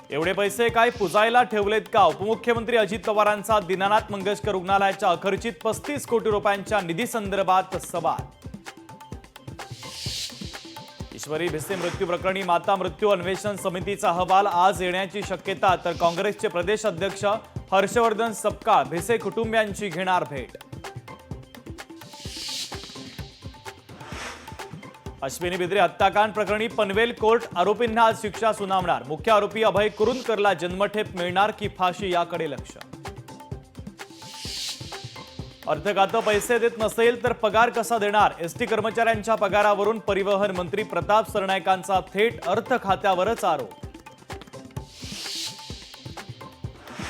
एवढे पैसे काय पुजायला ठेवलेत का? उपमुख्यमंत्री अजित पवारांचा दीनानाथ मंगेशकर रुग्णालयाच्या अखर्चित 35 कोटी रुपयांच्या निधी संदर्भात सवाल। ईश्वरी भिसे मृत्यू प्रकरणी माता मृत्यू अन्वेषण समितीचा अहवाल आज येण्याची शक्यता, तर काँग्रेसचे प्रदेश अध्यक्ष हर्षवर्धन सपकाळ भिसे कुटुंबियांची घेणार भेट। अश्विनी बिद्रे हत्याकांड प्रकरणी पनवेल कोर्ट आरोपींना आज शिक्षा सुनावणार। मुख्य आरोपी अभय कुरुंदकरला जन्मठेप मिळणार की फाशी याकडे लक्ष। अर्थ खातं पैसे देत नसेल तर पगार कसा देणार? एसटी कर्मचाऱ्यांच्या पगारावरून परिवहन मंत्री प्रताप सरनाईकांचा थेट अर्थ खात्यावरच आरोप।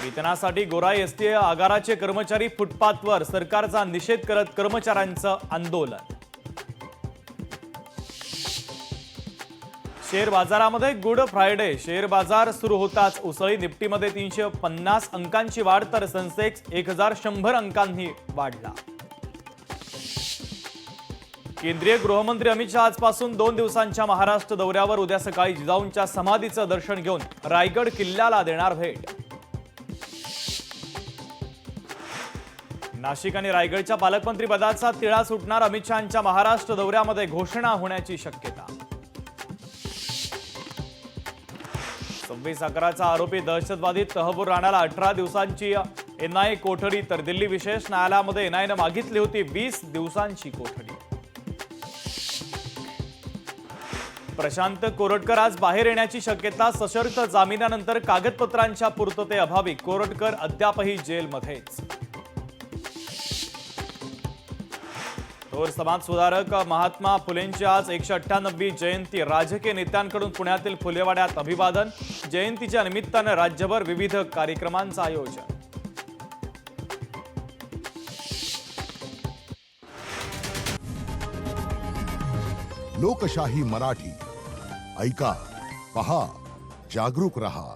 वेतनासाठी गोराई एसटी आगाराचे कर्मचारी फुटपाथवर, सरकारचा निषेध करत कर्मचाऱ्यांचं आंदोलन। शेअर बाजारामध्ये गुड फ्रायडे, शेअर बाजार सुरू होताच उसळी। निफ्टीमध्ये 350 अंकांची वाढ, तर सेन्सेक्स 1100 अंकांनी वाढला। केंद्रीय गृहमंत्री अमित शहा आजपासून 2 दिवसांच्या महाराष्ट्र दौऱ्यावर। उद्या सकाळी जिजाऊंच्या समाधीचं दर्शन घेऊन रायगड किल्ल्याला देणार भेट। नाशिक आणि रायगडच्या पालकमंत्री पदाचा तिढा सुटणार, अमित शहांच्या महाराष्ट्र दौऱ्यामध्ये घोषणा होण्याची शक्यता। 26/11चा आरोपी दहशतवादी तहव्वूर राणाला 18 दिवसांची एनआयए कोठडी, तर दिल्ली विशेष न्यायालयामध्ये एनआयएनं मागितली होती 20 दिवसांची कोठडी। प्रशांत कोरटकर आज बाहेर येण्याची शक्यता, सशर्त जामिनानंतर कागदपत्रांच्या पूर्ततेअभावी कोरटकर अद्यापही जेलमध्येच। थोर समाजसुधारक महात्मा फुलेंची आज 198वी जयंती, राजकीय नेत्यांकडून पुण्यातील फुलेवाड्यात अभिवादन। जयंतीच्या निमित्तानं राज्यभर विविध कार्यक्रमांचं आयोजन। लोकशाही मराठी ऐका, पहा, जागरूक रहा।